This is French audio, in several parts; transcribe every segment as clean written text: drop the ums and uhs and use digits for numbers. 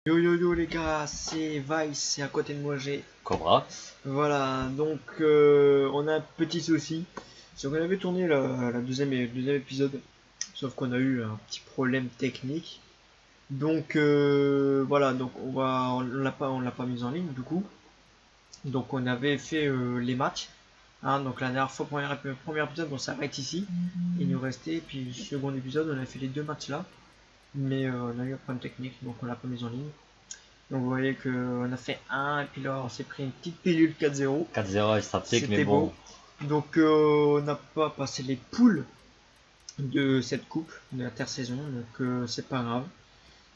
Yo yo yo les gars, c'est Vice et à côté de moi j'ai Cobra. Voilà, donc on a un petit souci. C'est qu'on avait tourné la deuxième épisode, sauf qu'on a eu un petit problème technique. Donc voilà, donc on l'a pas mis en ligne du coup. Donc on avait fait les matchs. Hein, donc la dernière fois, premier épisode, on s'arrête ici. Il nous restait, puis le second épisode, on a fait les deux matchs là. Mais on a eu un problème technique, donc on l'a pas mis en ligne. Donc vous voyez qu'on a fait 1 et puis là on s'est pris une petite pilule 4-0. 4-0 statique, mais C'était bon. beau. Donc on n'a pas passé les poules de cette coupe de l'intersaison, donc c'est pas grave.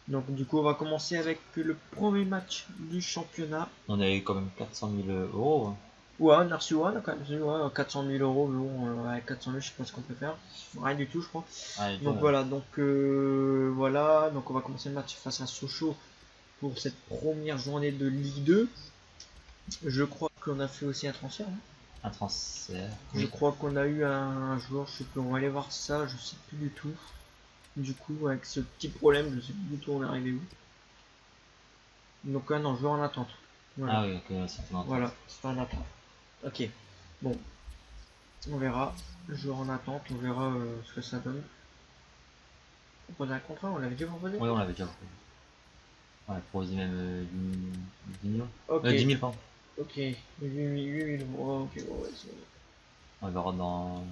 Donc du coup on va commencer avec le premier match du championnat. On a eu quand même 400 000 euros. Hein. Ouais, on a reçu on a quand même reçu 400 000 euros, mais bon, avec 400 000 je sais pas ce qu'on peut faire. Rien du tout je crois. Ah, Donc voilà, voilà, donc on va commencer le match face à Sochaux pour cette première journée de Ligue 2. Je crois qu'on a fait aussi un transfert. Hein. Un transfert. Je crois qu'on a eu un joueur, je sais plus, on va aller voir ça, je sais plus du tout. Du coup, avec ce petit problème, je sais plus du tout on est arrivé où. Donc non, joueur en attente. Voilà. Ah oui, ok, c'est en attente. Voilà, c'est en attente. Ok, bon, on verra. Joueur en attente, on verra ce que ça donne. Proposer un contrat, on l'avait déjà proposé. Oui, on l'avait déjà proposé. On a proposé même 10 millions. Ok. 10 000 pardon. Ok, 8 000 euros, ok, ouais, c'est bon. On verra dans...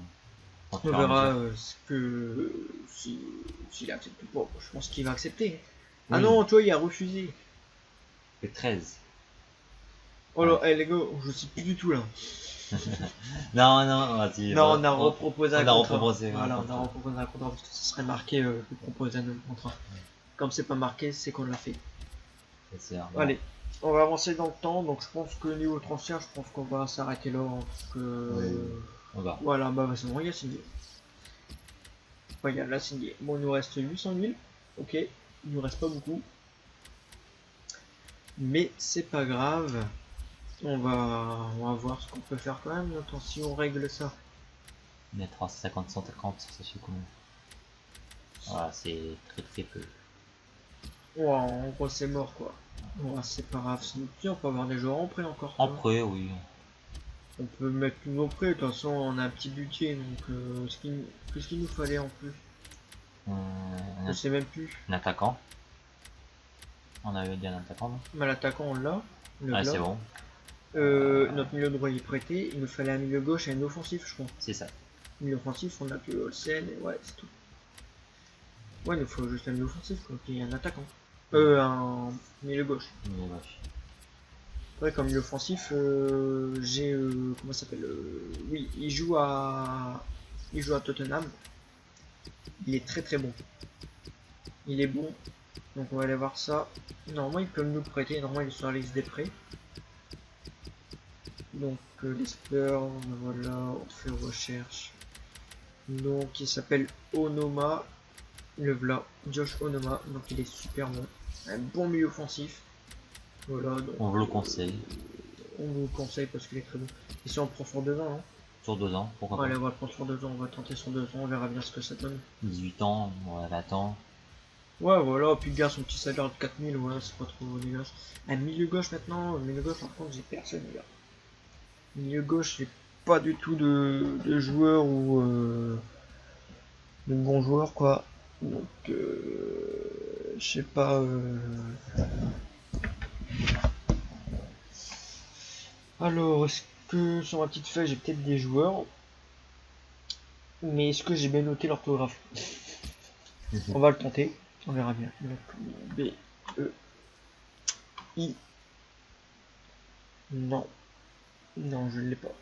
On verra ce que s'il accepte ou pas. Je pense qu'il va accepter. Oui. Ah non, toi il a refusé. Le 13. Oh là, hey, les gars, je sais plus du tout là. non, vas-y. Non, on a reproposé un contrat. Voilà, on a reproposé un contrat parce que ce serait marqué proposer un autre contrat. Comme c'est pas marqué, c'est qu'on l'a fait. Bon. Allez, on va avancer dans le temps. Donc je pense que niveau transfert, je pense qu'on va s'arrêter là. Parce que... Oui, on va. Voilà, bah c'est bon, il a signé. Regarde, là signé. Bon, il nous reste 800 000. Ok, il nous reste pas beaucoup. Mais c'est pas grave. On va voir ce qu'on peut faire quand même. Attends, si on règle ça. Mettre 350, 150, ça fait combien? Voilà, c'est très peu. Ouais, en gros, c'est mort quoi. Ouais, c'est pas grave. On peut avoir des joueurs en prêt encore. En prêt, oui. On peut mettre tous en prêt. De toute façon, on a un petit budget. Donc, qu'est-ce qu'il nous fallait en plus? Je sais même plus. Un attaquant. On avait dit un attaquant, non? Mais l'attaquant, on l'a. Ah, c'est bon. Notre milieu droit il est prêté. Il nous fallait un milieu gauche et un offensif, je crois. C'est ça. Milieu offensif, on a que Olsen et ouais, c'est tout. Ouais, il nous faut juste un milieu offensif, quoi. Puis un attaquant. Un milieu gauche. Ouais, comme milieu offensif, j'ai. Comment ça s'appelle oui, il joue à Tottenham. Il est très bon. Il est bon. Donc on va aller voir ça. Normalement, il peut nous prêter. Normalement, il est sur la liste des prêts. Donc les Spurs, voilà, on fait recherche. Donc il s'appelle Onoma. Le v'là, Josh Onoma. Donc il est super bon. Un bon milieu offensif. Voilà, donc, on vous le conseille. On vous le conseille parce qu'il est très bon. Ici on prend sur 2 ans. Hein. Sur 2 ans, pourquoi pas. Allez, on va prendre sur 2 ans, on va tenter sur 2 ans, on verra bien ce que ça donne. 18 ans, on attend. Ouais, voilà, puis gars, son petit salaire de 4000, ouais, c'est pas trop dégueulasse. Un milieu gauche maintenant, milieu gauche par contre, j'ai personne, les gars. Milieu gauche, j'ai pas du tout de joueurs ou de bons joueurs, quoi. Donc, je sais pas. Alors, est-ce que sur ma petite feuille, j'ai peut-être des joueurs, mais est-ce que j'ai bien noté l'orthographe? On va le tenter, on verra bien. B, E, I. Non. Non, je l'ai pas.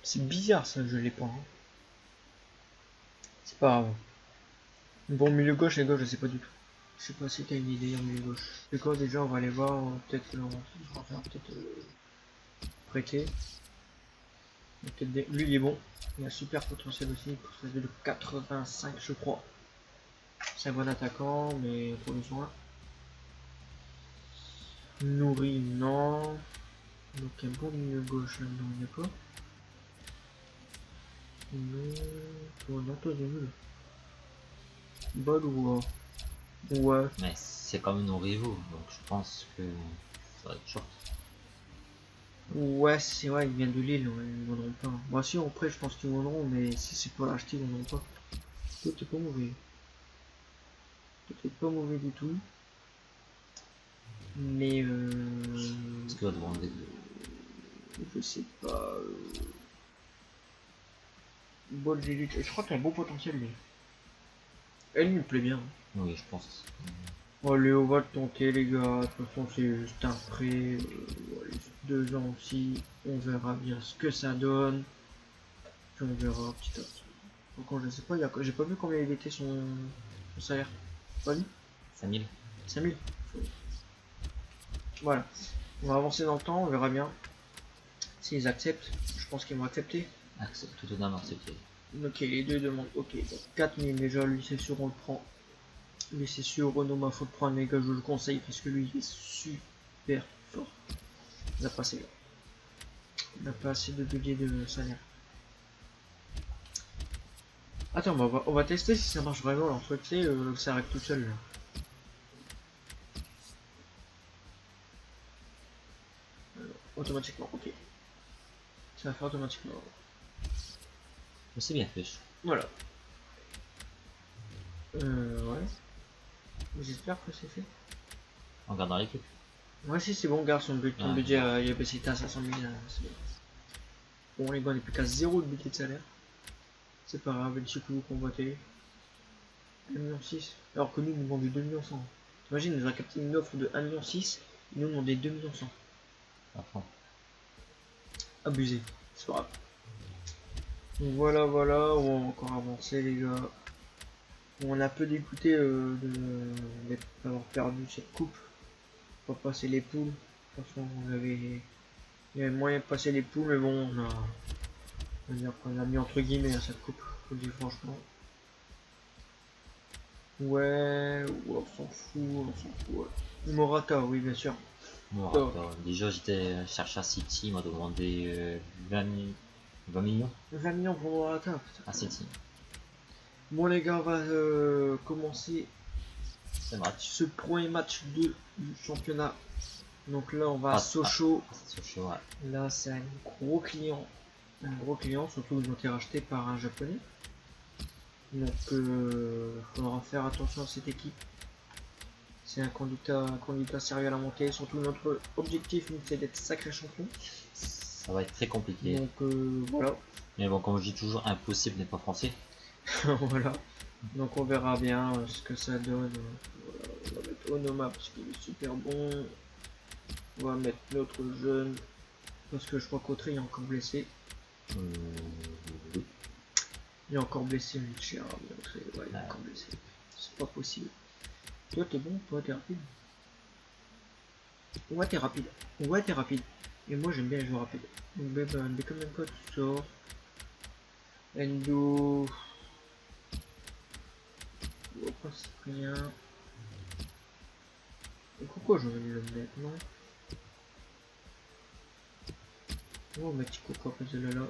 C'est bizarre ça, je l'ai pas. Hein. C'est pas grave. Bon, milieu gauche et gauche, je sais pas du tout. Je sais pas si t'as une idée en milieu gauche. C'est quoi déjà, on va aller voir. Peut-être on va faire peut-être prêter. Lui il est bon. Il a un super potentiel aussi. Pour se de 85 je crois. C'est un bon attaquant, mais pour le soin. Nourri, non. Donc un bon milieu gauche là-dedans, il n'y a pas. Non, toi, non, toi, j'ai vu. Baloua. Ouais. Mais c'est quand même nos rivaux, donc je pense que ça va être short. Ouais, c'est vrai, ils viennent de Lille, ouais, ils vendront pas. Moi si, après, je pense qu'ils vendront, mais si c'est pour l'acheter, ils vendront pas. Toi, t'es pas mauvais. Toi, t'es pas mauvais du tout. Mais Est-ce qu'il va demander je sais pas. Ball d'élite. Je crois qu'il a un beau potentiel, lui. Elle me plaît bien. Oui, je pense. Oh, Léo va le tenter, les gars. De toute façon, c'est juste un prêt. Ouais, 2 ans aussi. On verra bien ce que ça donne. Puis on verra petit à petit. Encore, je sais pas, j'ai pas vu combien il était son salaire. Pas vu 5000. 5000. Voilà. On va avancer dans le temps, on verra bien. S'ils acceptent, je pense qu'ils vont accepter. Accepte, tout d'un accepté. Ok, les deux demandent. Ok, donc 4000 déjà, lui c'est sûr, on le prend. Lui c'est sûr, Renaud, faut le prendre, les gars, je le conseille parce que lui il est super fort. Il a pas assez. Il n'a pas assez de budget de salaire. Attends, bah, on va tester si ça marche vraiment. Alors, soit tu sais, ça arrive tout seul là. Alors, automatiquement, ok. Ça va faire automatiquement. C'est bien fait. Voilà. Ouais. J'espère que c'est fait. En regardant l'équipe. Ouais, si c'est bon, garde son but. Ton Ouais. budget, il a baissé à 500 000. C'est bon. Bon, les gars, on est plus qu'à 0 de budget de salaire. C'est pas grave, le Chikou convoité. 1,6 million. Alors que nous, nous demandons 2,1 millions. T'imagines, il nous a capté une offre de 1,6 million. Ils nous demandaient 2,1 millions. Enfin. Abusé. C'est pas grave. Donc voilà, voilà. On va encore avancer, les gars. On a un peu dégoûté d'avoir perdu cette coupe. On va passer les poules. De toute façon, il y avait moyen de passer les poules, mais bon, on a mis entre guillemets à cette coupe, je le dis franchement. Ouais, on s'en fout, ouais. Morata, oui, bien sûr. Bon, déjà, j'étais cherché à City, il m'a demandé 20 millions 20 millions pour Morata, putain. à City. Bon, les gars, on va commencer C'est match. ce premier match du championnat. Donc là, on va à Sochaux. Sochaux, ouais. Là, c'est un gros client. Un gros client, surtout ils ont été rachetés par un japonais. Donc, il faudra faire attention à cette équipe. C'est un candidat sérieux à la montée. Surtout, notre objectif, nous, c'est d'être sacré champion. Ça va être très compliqué. Donc, voilà. Mais bon, comme je dis toujours, impossible n'est pas français. Voilà. Donc, on verra bien ce que ça donne. Voilà. On va mettre Onoma parce qu'il est super bon. On va mettre notre jeune. Parce que je crois qu'Autry est encore blessé. Oui. Il est encore blessé, mon cher. Ouais, il est encore blessé. C'est pas possible. Toi, t'es bon, toi, t'es rapide. Ouais, t'es rapide. Ouais, t'es rapide. Et moi, j'aime bien les joueurs rapides. Donc, ben, dès que même quoi, tu sors. Endo. Oh, pas Cyprien. Et pourquoi je vais le mettre, non? On va mettre Chico après ce là.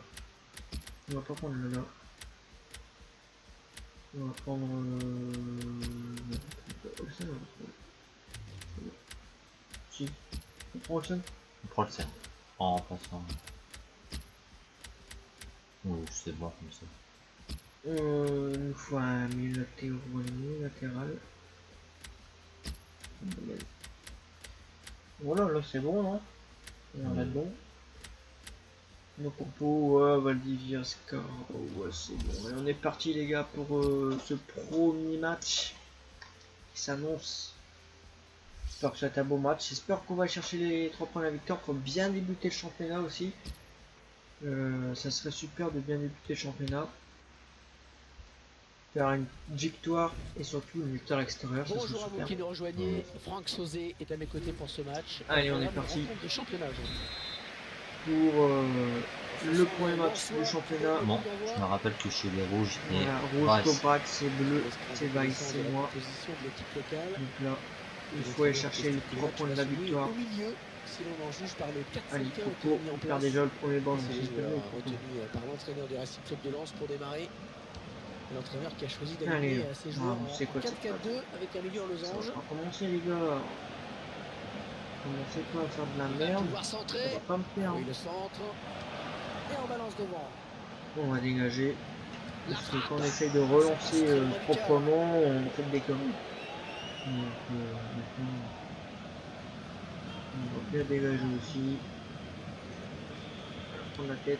On va pas prendre le là. On va prendre Olsen. Si. On prend Olsen. On prend le cerf. En passant. Oui, c'est bon comme ça. Une fois un milieu latéral. Voilà, là c'est bon, non? On a bon. Nos compos, ouais, Valdivia, Scar, ouais, c'est bon. Et on est parti, les gars, pour ce premier match qui s'annonce. J'espère que ça va être un beau match. J'espère qu'on va chercher les 3 points de la victoire pour bien débuter le championnat aussi. Ça serait super de bien débuter le championnat. Faire une victoire et surtout une victoire extérieure. Bonjour à vous qui nous rejoignez. Franck Sauzet est à mes côtés pour ce match. Allez, on est parti. De championnat pour le premier match du championnat. Bon, je me rappelle que chez les rouges, et voilà, rouge, Cobrac, c'est bleu, c'est Vice, c'est moi. Donc là, il faut aller chercher les 3 points de la victoire. Au milieu, si l'on en juge par le 4 allez, Coco, on perd déjà le premier banc. retenu par l'entraîneur du Racing Club de Lens pour démarrer. L'entraîneur qui a choisi Allez, d'aligner ses joueurs en c'est quoi, 4-4-2 avec un milieu en Ça losange. va commencer les gars. Commencez pas à faire de la Il va merde. pouvoir Ça centrer. va pas me faire. Oui, le centre. Et en balance devant. On va dégager. La Parce que frappe. quand on essaye de relancer proprement, on fait des conneries. Donc maintenant, on va bien dégager aussi. Prendre la tête.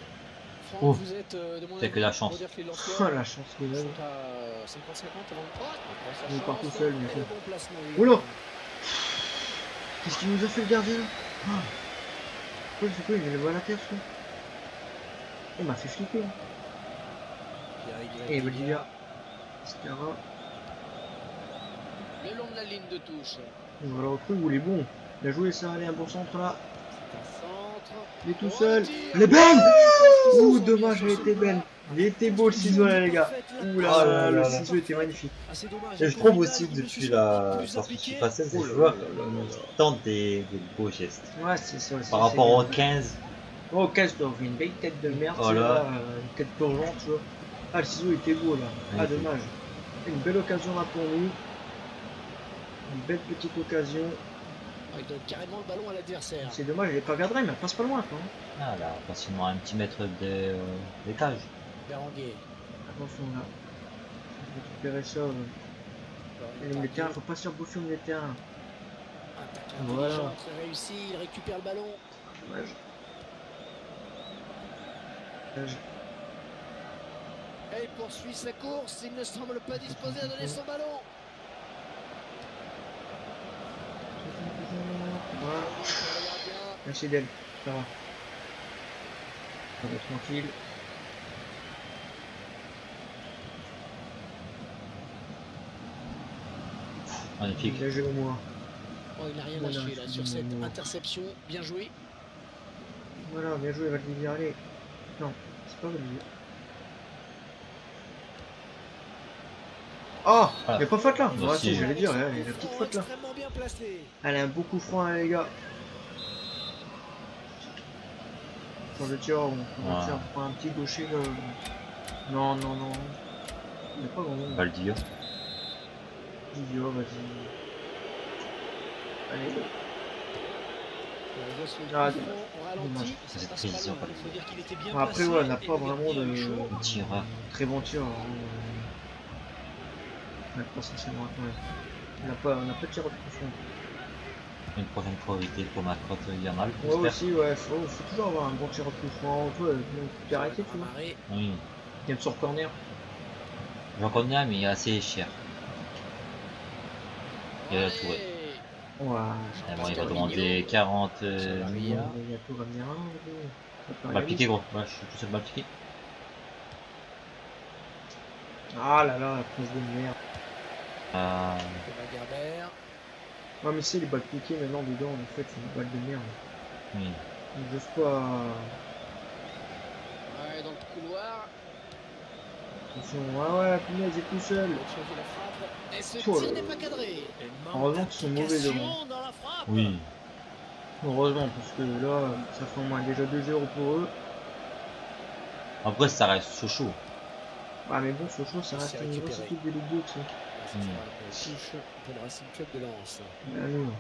Franck, Oh. vous êtes de mon C'est avis que la pour chance. dire que les Oh lanceurs la chance qu'il a. sont à 50-50 avant le croire. Il est parti seul, bien sûr. Bon placement, Oula. Qu'est-ce qu'il nous a fait le gardien là? Pourquoi c'est quoi? Il met le bal à terre ce con. Il m'a fait flipper. Et Valdivia. Scara. Le long de la ligne de touche. Voilà, le truc où il est bon. Il a joué ça, allez, un bon centre là. C'est un centre. Il est tout Oh, seul. le tir. Elle est belle. Oh, Ouh, dommage, elle était belle. Il était beau le ciseau là, les gars. Ouh là Oh là, là le là. ciseau était magnifique. Ah, c'est dommage. Et je trouve aussi depuis la sortie FIFA 16, les Oh là joueurs là là là là. tentent des beaux gestes. Ouais, c'est ça aussi. Par rapport au 15, Oh, casse toi, une belle tête de merde, Voilà. tu vois, une tête plongeante, tu vois. Ah, le ciseau était beau là. Ah, Magnifique. dommage. Une belle occasion là pour nous. Une belle petite occasion. Ah, il donne carrément le ballon à l'adversaire. C'est dommage, elle est pas Verdray, mais elle passe pas loin quoi. Ah là, facilement un petit mètre des cages. Berenguer. Attention là. Je vais récupérer ça. Le milieu de terrain, faut pas se faire bouffer au milieu de terrain. Attaque Voilà. intelligente, très réussi, il récupère le ballon. Dommage. Dommage. Et il poursuit sa course, il ne semble pas disposé à donner son ballon. Voilà. Pour le gardien. Merci d'elle, ça va. On va tranquille. Magnifique. Bien joué au moins. Oh, il n'a rien Voilà, lâché là sur c'est cette bon. interception. Bien joué. Voilà, bien joué Valdivia, allez. Non, c'est pas Valdivia. Oh, Ah. il y a pas faute là. Moi Ouais, aussi. si, j'allais dire, il y a la Coup petite franc faute là. extrêmement bien placé. Elle a un beau coup franc, hein, les gars. Pour le tir, on va Ouais. faire pour un petit gaucher. Non, non, non. Il n'y a pas vraiment. Valdio. Valdivia, vas-y. Allez. On voit ce Ah, coup franc au ralenti. dommage. Ça C'est passe très pas dur, loin. par Il faut dire qu'il était bien Après, placé ouais, on n'a et pas le vraiment gardien a eu de- chaud. Tireur. Très bon tir. On n'a pas essentiellement on n'a pas de tir au profond. Une prochaine fois éviter pour ma crotte hivernale. Ouais, aussi, ouais, faut toujours avoir un bon tir au coup franc. Toi, tu peux arrêter, tu vois. Ramaré. Oui. Il aime sur corner. J'en connais un, mais il est assez cher. Il a la tour. Allez. Ouais. Ah bon, il va demander 40. Ça va, Il oui. y a tout va venir un. On va le piquer, gros. Ouais, je suis tout seul mal piqué. Ah là là, la prise de merde. Lagardère. Ouais, mais c'est les balles piquées maintenant dedans, en fait, c'est une balle de merde. Oui. Donc, j'ose pas. Ouais, dans le couloir. Attention, ouais, punaise, il est tout seul. Il a choisi la frappe. Et ce Oh tir là n'est pas cadré. Et Heureusement qu'ils sont mauvais devant. d'application dans la frappe. Oui. Heureusement, parce que là, ça fait au moins déjà 2-0 pour eux. Après, ça reste chaud. Ah, mais bon, Sochaux, ça reste C'est une grosse récupéré. équipe de Ligue 2, tu sais. Ça sera la touche pour le Racing Club de Lens. Ah, nous.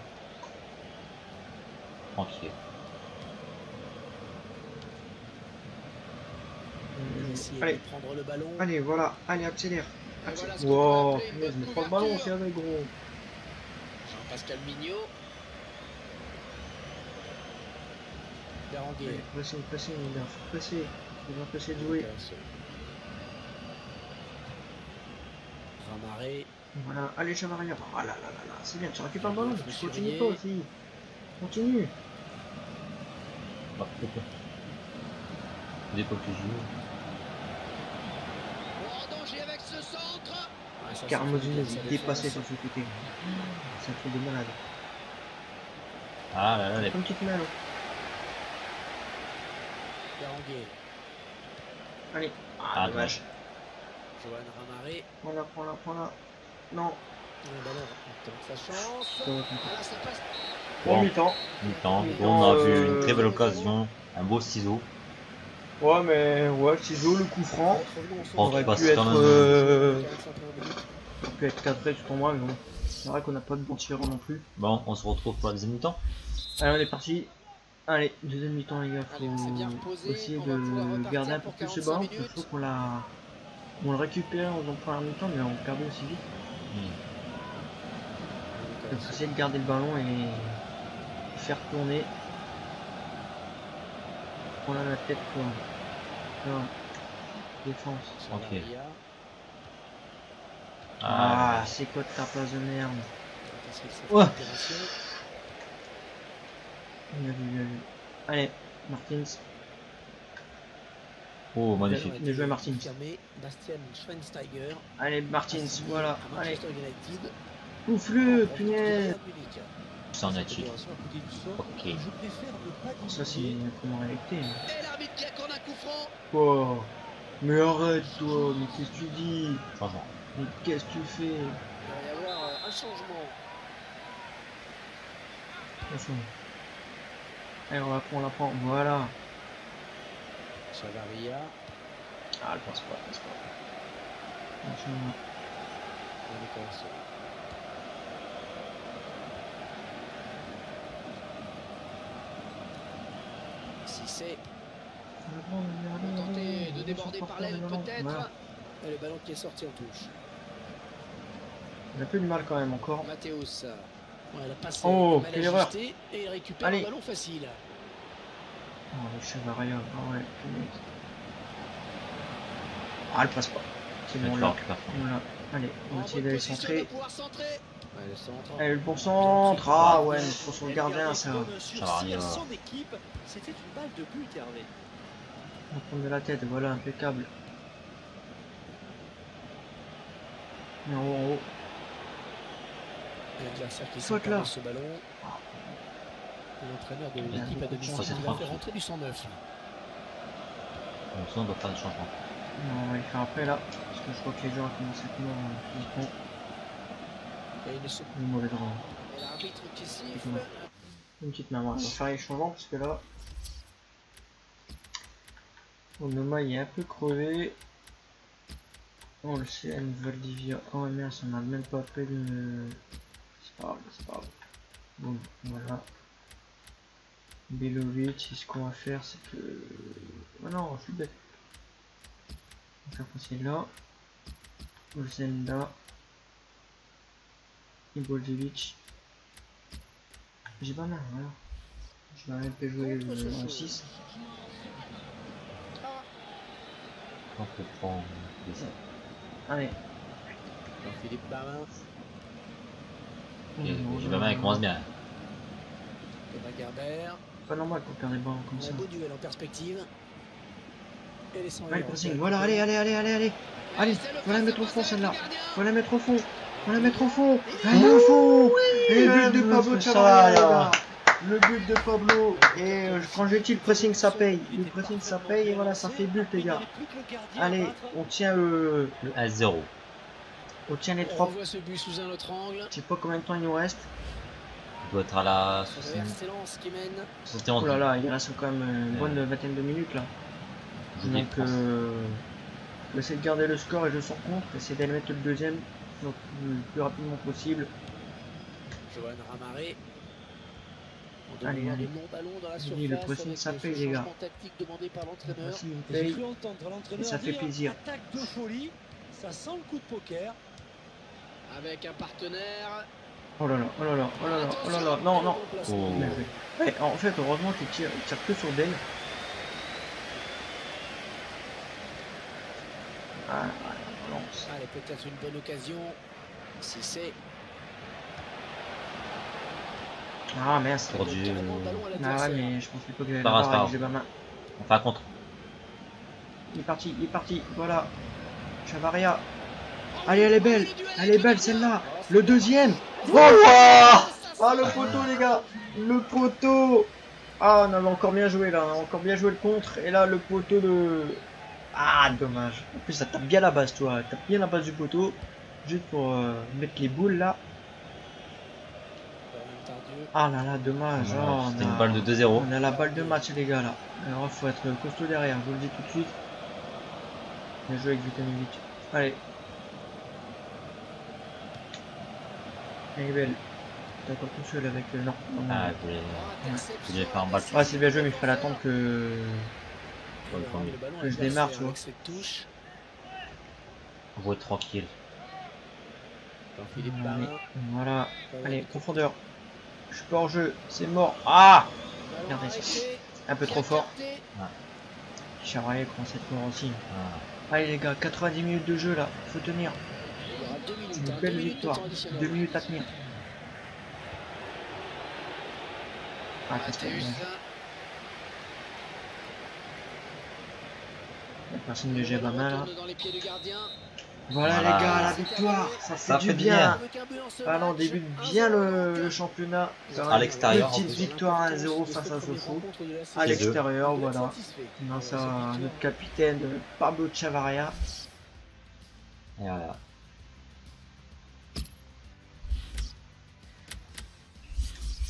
Tranquille. Essayer Allez. de prendre le ballon. Allez, voilà, allez, accélère. Et voilà ce que Wow, peut appeler une punaise, bonne mais prends le ballon, couverture. c'est avec gros. Jean-Pascal Mignot. Berenguer. Allez, pressing, pressing, les gars, faut presser. Faut pas presser de jouer. Ramaré. Voilà, allez, Chavaria. Oh là là là là, c'est bien, tu récupères le ballon, Je me tu suis continues réveillé. pas aussi. Continue. Bah, peut-être. Il est pas plus joué. Oh, en danger avec ce centre. Ah, ça, Carmozino, ça il est défense. dépassé sur ce côté. C'est un truc de malade. Ah là là, les... Comme petite main. Berenguer. Allez. Ah, dommage. Johan Ramaré. Prends-la, prends-la, prends-la. Non. Le ballon il tente sa chance. Ça va, Ah là, ça passe. Bon Bon. mi-temps. Mi-temps. Mi-temps, On a vu une très belle occasion. Un beau ciseau. Ouais, mais ouais, ciseaux, le coup franc. Oh, aurait tu passes pu quand être, même. Ça peut être cadré tout en moi, mais bon. C'est vrai qu'on n'a pas de bon tireur non plus. Bon, on se retrouve pour la deuxième mi-temps. Allez, on est parti. Allez, deuxième mi-temps, les gars. Allez, c'est bien reposé, Faut essayer on va pouvoir de repartir garder un peu pour plus ce 45 ballon. Il minutes. faut qu'on on le récupère en première mi-temps, mais on le perdait aussi vite. Il faut essayer de garder le ballon et faire tourner. On a la tête, quoi. Non. Défense. Ok. Ah, c'est quoi de ta place de merde? Ouais. Bien vu, bien vu. Allez, Martins. Oh, magnifique. Bien joué, Martins. Bastian Schweinsteiger. Allez, Martins, voilà. À Allez, Manchester United. oufle, punaise. C'est en étude. Ok. Ça, c'est comment réalité. Et l'arbitre qui accorde un coup franc. Oh, mais arrête, toi. Mais qu'est-ce que tu dis? Changement. Mais qu'est-ce que tu fais? Il va y avoir un changement. Attention. Allez, on la prend. Voilà. Chavaria. Ah, elle passe pas, elle passe pas. Attention. Si c'est tenté de déborder par l'aile peut-être. Voilà. Et le ballon qui est sorti en touche. On a peu de mal quand même encore. Mathéus. Ouais, la passe Oh, mal quelle erreur. ajustée et il récupère Allez. un ballon facile. Oh, le Chavaria. Ah ouais, punaise. Ah, elle passe pas. C'est bon, là. Voilà. Allez, on va essayer d'aller centrer. Allez, le bon centre. Ah ouais, mais pour son gardien, ça va. Chavaria. C'était une balle de but, Hervé. On va prendre de la tête, voilà, impeccable. Et en haut, en haut. L'adversaire qui Soit s'empare là. de ce ballon. L'entraîneur de Il y a l'équipe à beaucoup de domicile chance, qui c'est va tranquille. faire rentrer du 109. Donc ça, on doit faire des changements. On va le faire après là, parce que je crois que les joueurs commencent à être morts physiquement. Et il ne se... Une mauvaise rang. Et l'arbitre qui siffle. Effectivement. Une petite main, voilà. On va faire les changements parce que là. Onoma il est un peu crevé. On le sait, Anne Valdivia. Oh merde, ça m'a même pas fait de. C'est pas grave, c'est pas grave. Bon, voilà. Belovic, et ce qu'on va faire, c'est que. Oh non, je suis bête. On va faire passer là. Olsenda. Iboljevic. J'ai pas mal, voilà. Je vais arrêter de jouer en 6. On peut prendre des... Allez. Philippe Barin. J'ai ma main, elle commence bien. Thomas Gerber. Pas normal pour perdre des ballons comme ça. Un beau duel en perspective. Et les Allez, pressing, voilà, allez. Allez, faut la mettre au fond celle-là. Faut la mettre au fond. Faut la mettre au fond. Allez, au fond. Et le but de Pablo Chavaria. Le but de Pablo. Et quand je dis le pressing, ça paye. Le pressing, ça paye. Et voilà, ça fait but, les gars. Allez, on tient Le 1-0. on tient les On 3. revoit ce but sous un autre angle. Je sais pas combien de temps il nous reste. Il doit être à la Excellence qui mène. 71. Oh là là, il reste quand même une bonne vingtaine de minutes là. Donc, je vais essayer de garder le score et je sors contre. Essayer d'aller mettre le deuxième donc, le plus rapidement possible. Johan Ramaré. On Allez, demande allez. des longs ballons dans la Oui, le surface pressing, avec ça ce paye, les gars. changement tactique demandé par l'entraîneur. Merci, il J'ai paye. cru entendre l'entraîneur Et ça fait dire plaisir. attaque de folie, ça sent le coup de poker. Avec un partenaire. Oh là là, oh là là, oh là là, oh là là, non, non. Oh. Bien fait. Ouais, en fait, heureusement qu'il tire que sur Dale. Ah, on lance. Allez, peut-être une bonne occasion. Si c'est. Ah, mince. Pour Dieu. Ah ouais, mais je pensais pas que j'allais Pas grave, l'avoir pas avec grave. ma main. On fait un contre. Il est parti, voilà. Chavaria. Allez, elle est belle celle-là. Le deuxième. Oh, ah, le poteau, les gars. Le poteau. Ah, on avait encore bien joué là. On a encore bien joué le contre. Et là, le poteau de. Ah, dommage. En plus, ça tape bien la base, toi. Tape bien la base du poteau. Juste pour mettre les boules là. Ah là là, dommage. Ouais, Oh, C'était on une a- balle de 2-0. On a la balle de match les gars là. Alors faut être costaud derrière, je vous le dis tout de suite. Bien joué avec Vitanovic. Allez. Elle est belle. T'es encore tout seul avec non. non, non. Ah, je voulais faire un balle. Ouais, c'est bien joué mais il fallait attendre que... Ouais, quand même. Le ballon Que est je bien démarre, fait tu vois. avec cette touche. Jouer tranquille. Jean-Philippe Allez, Barin. voilà. Allez, profondeur. Je suis pas en jeu, c'est mort. Ah! Ballon Regardez arrêté. ça. Un peu trop fort. Écarté. Chavaret commence à être mort aussi. Ah. Allez les gars, 90 minutes de jeu là, faut tenir. Il y aura 2 minutes. Une hein, belle 2 minutes de victoire. temps additionnel. 2 minutes à tenir. Ah, c'est Mathéus. bien. Personne ne gère pas mal là. Retourne dans les pieds du gardien. Voilà, Voilà. les gars, la victoire, ça fait Ça du fait bien. Avec un but en ce Ah non, on match, débute 1-0. bien le championnat. À l'extérieur, Petite en plus. victoire 1-0 face à Sochaux. À Chez eux. l'extérieur, Il doit être voilà. satisfait. Grâce à notre capitaine Pablo Chavaria. Et voilà.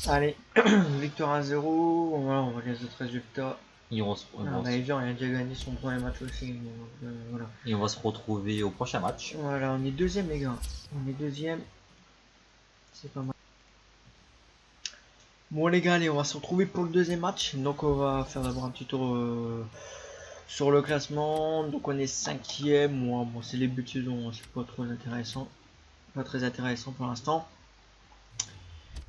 Allez, victoire 1-0. Voilà, on va les autres résultats. Et on, se, Ah, on avait vu, on a déjà gagné son premier match aussi. Donc, voilà. et on va se retrouver au prochain match. Voilà, on est deuxième les gars. On est deuxième. C'est pas mal. Bon les gars, allez, on va se retrouver pour le deuxième match. Donc on va faire d'abord un petit tour sur le classement. Donc on est cinquième. Moi, bon, c'est les buts de saison, c'est pas trop intéressant. Pas très intéressant pour l'instant.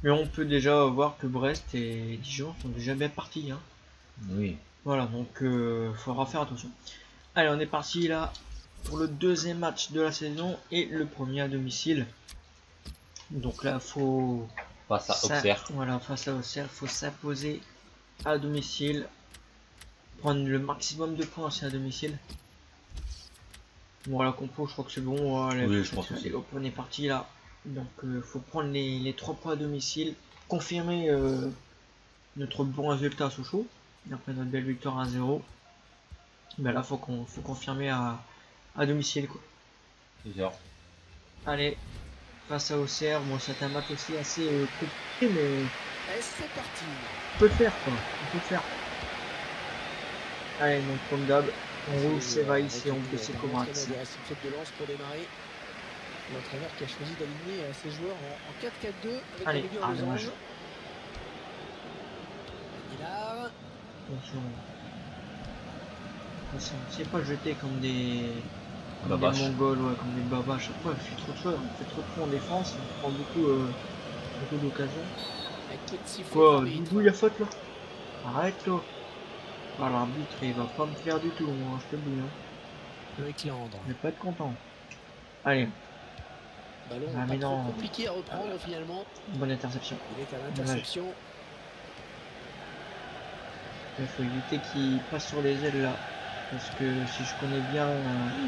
Mais on peut déjà voir que Brest et Dijon sont déjà bien partis. Hein. Oui. Voilà, donc faudra faire attention. Allez, on est parti là pour le deuxième match de la saison et le premier à domicile. Donc là, faut Face à Auxerre. voilà, face à Auxerre, faut s'imposer à domicile, prendre le maximum de points aussi à domicile. Bon, la compo, je crois que c'est bon. Allez, Oui, je pense aussi. allez, hop, on est parti là. Donc, faut prendre les 3 points à domicile, confirmer notre bon résultat à Sochaux. Après notre belle victoire 1-0, ben là faut confirmer à domicile quoi. Plusieurs. Allez, face à Auxerre, bon c'est un match aussi assez compliqué mais Et c'est parti. on peut le faire quoi, on peut le faire. Allez donc comme d'hab, on roule Sévaïs et on peut ses Kovacs. Il reste une faute de lance pour démarrer. L'entraîneur qui a choisi d'aligner ses joueurs en 4-4-2 avec Allez, le milieu ah, en dommage. losange. Aguilar. Attention, c'est pas jeter comme des Babache. Mongols, ouais, comme des babas. Chaque fois, il fait trop de choses, on fait trop de points en défense, on prend beaucoup d'occasions. Avec peu de sifflets Quoi, d'arbitre. Doudou, il y a faute là? Arrête là. Ah, l'arbitre il va pas me faire du tout, moi, je te le dis. Hein. Avec Leandre. Je vais pas être content. Allez, Ballon Ah, pas mais trop non. compliqué à reprendre finalement. bonne interception. Il est à l'interception. Il faut éviter qu'il passe sur les ailes là. Parce que si je connais bien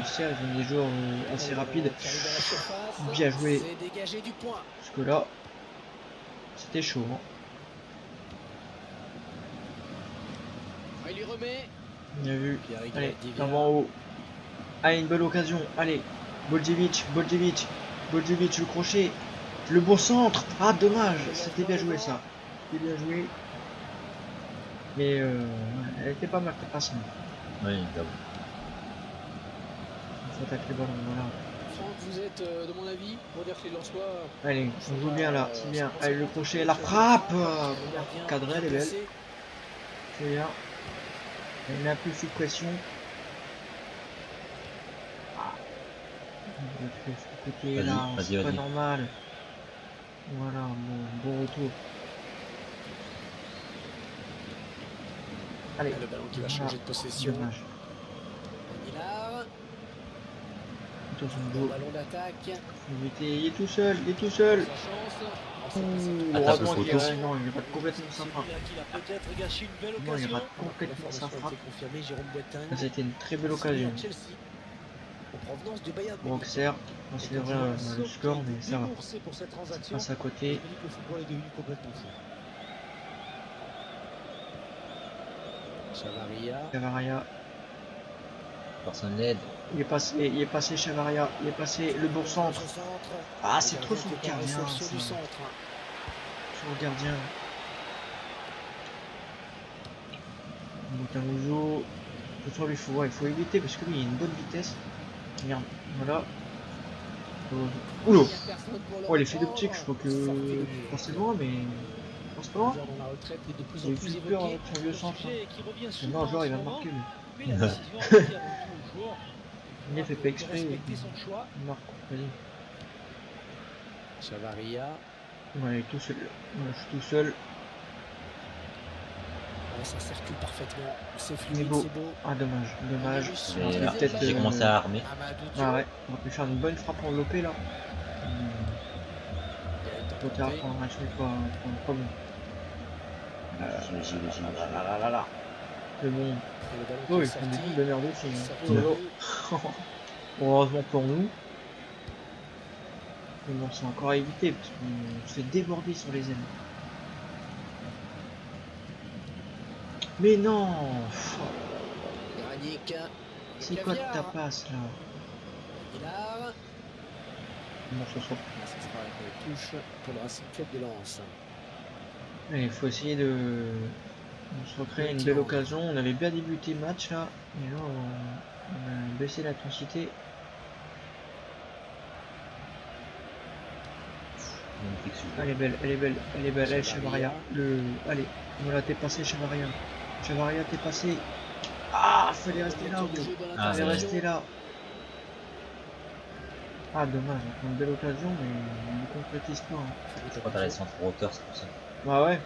Auxerre, ils ont des joueurs assez rapides. Qui arrive à la surface. Bien joué. C'est dégagé du point. Parce que là, c'était chaud. Hein. Il lui remet. Bien vu. Pierre-Yves Allez, Divia. t'en vas en haut. Allez, une belle occasion. Allez, Boldjevic, le crochet. Le beau centre. Ah, dommage. C'était bien joué ça. C'était bien joué. Mais elle était pas mal, ta passe. Oui, évidemment. Il faut attaquer le ballon, voilà. Franck, vous êtes de mon avis pour dire que les Lensois. Allez, on joue bien là, c'est bien. Allez, le crochet, la frappe. Cadré, elle est belle. C'est bien. Elle met un peu sous pression. Ah. On va faire ce côté Vas-y, là, vas-y, c'est pas vas-y. normal. Voilà, bon retour. Allez, Le ballon qui va changer de possession. dommage. Aguilar. Attention, Bon beau. ballon d'attaque. Il est tout seul, il est tout seul. Sa chance. Ouh, Attaque heureusement au qu'il photo. non, il rate complètement sa frappe. Il a peut-être gâché une belle Non, il occasion. rate complètement sa L'information a frappe. été confirmée. Jérôme Boateng. Ça a été une très belle occasion. Chelsea. En provenance du Bayern. Pour Auxerre, on se lèvera le score, mais ça va. Déboursé pour cette transaction. Passe à côté. Le football est devenu complètement fou. Chavaria. Chavaria, Personne l'aide. il est passé Chavaria, il est passé le bon centre. Ah, c'est trop son Gardien qui est en gardien, réception ça. du centre. pour le gardien. Montamuso. De toute façon, lui, il faut éviter parce que lui, il a une bonne vitesse. Merde, voilà. Oula! Oh, il a fait deux petits, je crois que je pensais loin, mais je pense pas loin. Dans la retraite est de plus J'ai en eu plus plus peur évoqué. avec son vieux centre. Qui revient C'est souvent non, genre, il va en ce marquer, moment, lui. mais la décision appartient avant tout au joueur. Il a fait pas exprès. Respecter son choix. Il marque, vas-y. Chavaria. Ouais, il est tout seul. Ouais, je suis tout seul. Ouais, ça circule parfaitement. C'est Il est fluide, beau. c'est beau. Ah, dommage, dommage. Mais Je là, vais peut-être, j'ai commencé à armer. Amadou Ah Diop. ouais, on va peut faire une bonne frappe enveloppée là. Faut faire Tenté. prendre un match, mais pas bon. J'y vais. Mais bon, Et le ballon qui oh, est ils font des sorti. coups de merde aussi. Ça Hein. fait Oh, heureusement pour nous. Mais bon, c'est encore à éviter parce qu'on se fait déborder sur les ailes. Mais non! Granic. C'est quoi ta passe là? Aguilar. Bon, ce soir. Ah, ce sera une touche pour le Racing Club de Lens. Il faut essayer de se recréer une belle occasion. On avait bien débuté le match là, et là on a baissé l'intensité. Elle est belle, elle est belle, elle est belle, elle, Chavaria. Allez, voilà, t'es passé, Chavaria. Chavaria, t'es passé. Ah, fallait rester là, gros. Ah, Fallait ouais. rester là. Ah, dommage, on a une belle occasion, mais on ne concrétise pas. Hein. Je crois que t'as les centres en hauteur, c'est pour ça. Bah ouais.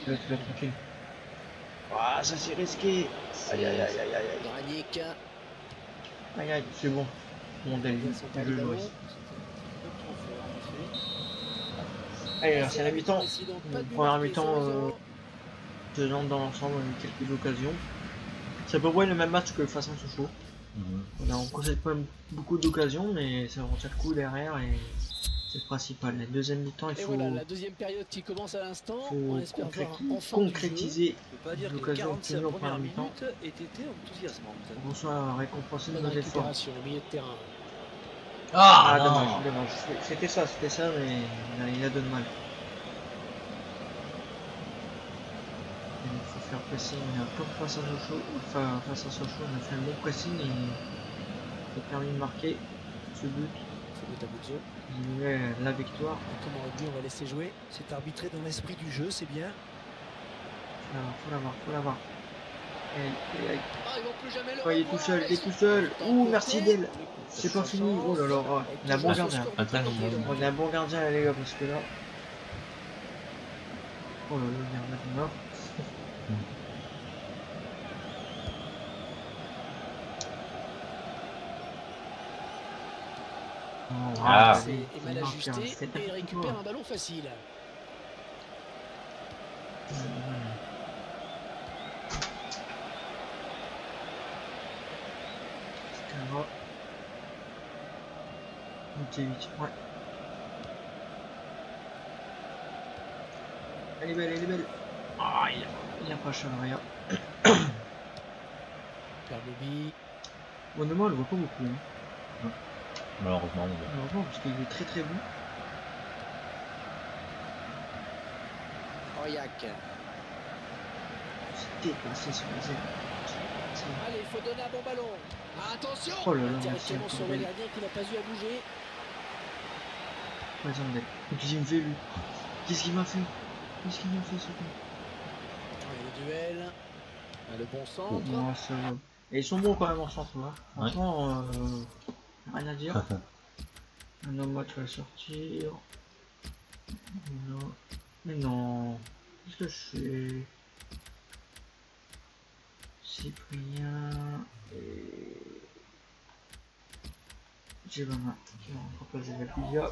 Là, tu l'as tranquille. Ah, ça c'est risqué. Aïe aïe aïe aïe aïe Granic. aïe aïe, c'est bon. Mon délire, je le Loris. Allez, alors c'est la mi-temps. Première mi-temps, tenante dans l'ensemble, on a eu quelques occasions. C'est à peu près le même match que face à Sochaux. On concède pas beaucoup d'occasions, mais ça retient le coup derrière et c'est le principal. La deuxième mi-temps, il Et faut, voilà, la deuxième période qui commence à l'instant. On espère voir enfin concrétiser Je peux pas dire que les l'occasion 45 obtenue en premières première mi-temps. minutes aient été enthousiasmantes. pour qu'on soit récompensé de de nos efforts. récupération au milieu de terrain. Ah, non. dommage, dommage. C'était ça, mais il a donné mal. Il faut faire pressing comme face à Sochaux. Enfin, face à Sochaux, on a fait un bon pressing et ça a permis de marquer ce but. C'est Abudzo. Il met la victoire. Comme on dit, on va laisser jouer. C'est arbitré dans l'esprit du jeu, c'est bien. Faut l'avoir. Ah, ils vont plus jamais le Oh, il est tout seul, il est tout seul. Ouh, merci d'elle. C'est pas fini. Oh là là, on a un bon gardien. On a un bon gardien, les gars, parce que là. Oh là là, le gardien est mort. Oh, Ah. C'est mal marque, ajusté hein, c'est et il un récupère coup. un ballon facile. Scara. Vite, ouais. Elle est belle, elle est belle. Ah, il a pas Chavaria. Pernubi. Honnêtement, on le voit pas beaucoup. Hein. Malheureusement, mais Malheureusement, parce qu'il est très très bon. Aurillac. C'est déplacé sur les ailes. Allez, il faut donner un bon ballon. Ah, attention. Oh là là, Directement c'est sur le belle. gardien qui n'a pas eu à bouger. Ouais, Zandel. Qu'est-ce qu'il me fait lui? Qu'est-ce qu'il m'a fait? Qu'est-ce qu'il m'a fait ce con? Le duel. Ah, le bon centre. Ouais, ça va. Et ils sont bons quand même en centre là. Franchement, rien à dire. Un homme match va sortir. Non. Mais non. Qu'est-ce que je fais? Cyprien et Gébama qui vont proposer la Puglia.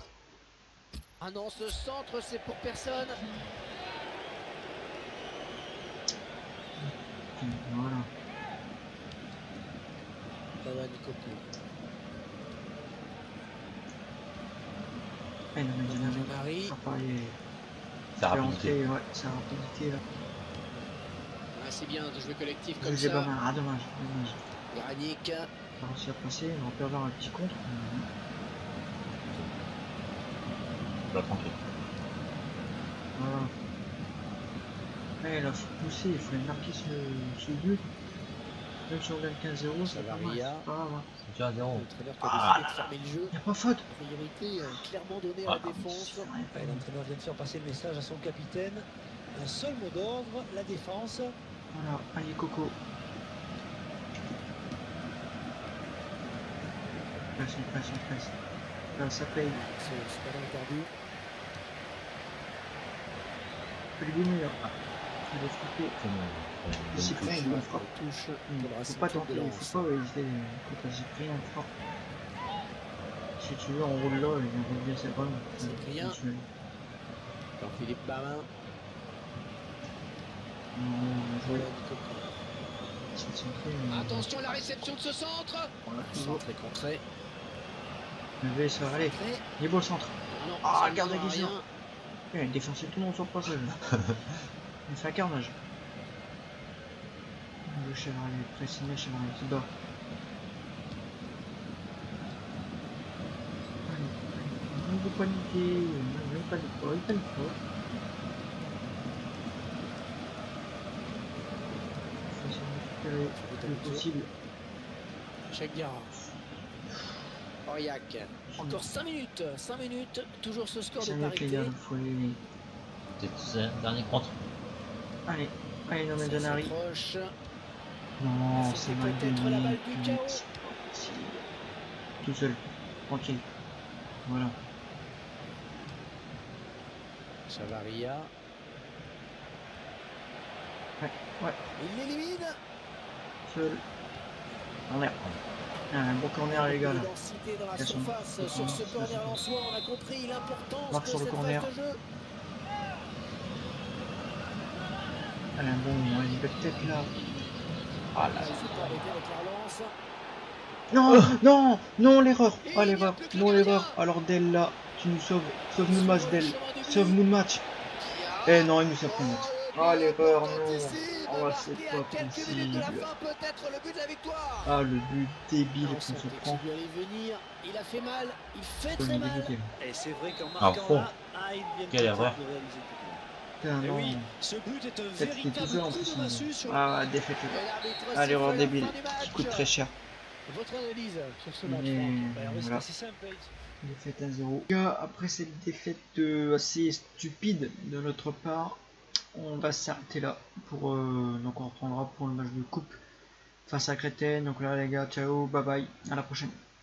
Ah non, ce centre, c'est pour personne. Voilà. Ça va, Nikoku. Elle m'a dit la Marie. Ah, pareil. sa rapidité. Ouais, sa rapidité là. Ah, c'est bien de jouer collectif comme J'ai pas ça. mal. Ah, dommage. Granic. On a réussi à passer, on peut avoir un petit contre. va tranquille. Voilà. Ouais, là, faut pousser, il faut marquer ce but. Même si on gagne 15-0, c'est pas mal, Chavaria. c'est pas grave. Hein. C'est déjà 0. L'entraîneur qui a décidé de fermer le jeu. Y'a pas faute. Priorité clairement donnée à la défense. Ouais, l'entraîneur vient de faire passer le message à son capitaine. Un seul mot d'ordre, la défense. Voilà, allez Coco. Passe. Là, ça paye. Ce ballon est perdu. Pellegrini là. Il va frapper. Cyprien, il va frapper. Touche. Faut pas tenter, faut pas hésiter quand t'as Cyprien, on frappe. Si tu veux, on roule là et on roule bien ses balles. Cyprien. Jean-Philippe Bamin. Attention à la réception de ce centre. Le centre est contré. Le V, ça va aller. Il est beau le centre. Non, Ah, ça ne garde la donnera question. rien. Il a défoncé tout le monde sur le passage. Il fait un carnage. Le Chevrolet, Chevrolet, qui bat. Allez, ne vous paniquez, ne panique pas, il panique pas. Il faut essayer de récupérer le plus possible. Cheguera. Aurillac. Encore 5 minutes, toujours ce score de 5 minutes les parité. gars, il faut les... C'est un dernier contre. Allez, non mais Ça Zanari. s'approche. Non, C'était c'est mal peut-être la balle du chaos. Tout seul, tranquille. Voilà. Chavaria. Ouais, Il l'élimine. seul. Corner. Ah, un bon corner les gars là. Densité dans la Attention. surface sur ce corner en soi, on a compris l'importance Marque de sur le cette corner. phase de jeu. Allez, un bon, il va peut-être là. Ah là. Il s'est pas arrêté avec la relance. Non, l'erreur. Ah l'erreur, non l'erreur. Alors Del là, tu nous sauves. Sauve-nous le match Del. Sauve-nous le match. Eh non, il nous a pris le match. Ah l'erreur, non. Oh c'est pas possible. Peut-être le but de la victoire. Ah le but débile On qu'on se sentait que prend. ça lui allait venir. Il a fait mal. Il fait Faut très nous mal. dégoûter. Et c'est vrai qu'en Ah, marquant fond. là, il vient Quelle erreur. de réaliser tout. Putain, Et non. oui, ce but est un Peut-être qu'il est tout véritable seul en coup plus. de massue sur Ah défaite. Et l'arbitre Ah l'erreur siffle la débile fin du match. qui coûte très cher. Votre analyse sur ce match, Mais Franck. Ben, c'est voilà. assez simple. Défaite à 0. Après cette défaite assez stupide de notre part, on va s'arrêter là. Donc on reprendra pour le match de coupe face à Créteil. Donc là les gars, ciao, bye bye, à la prochaine.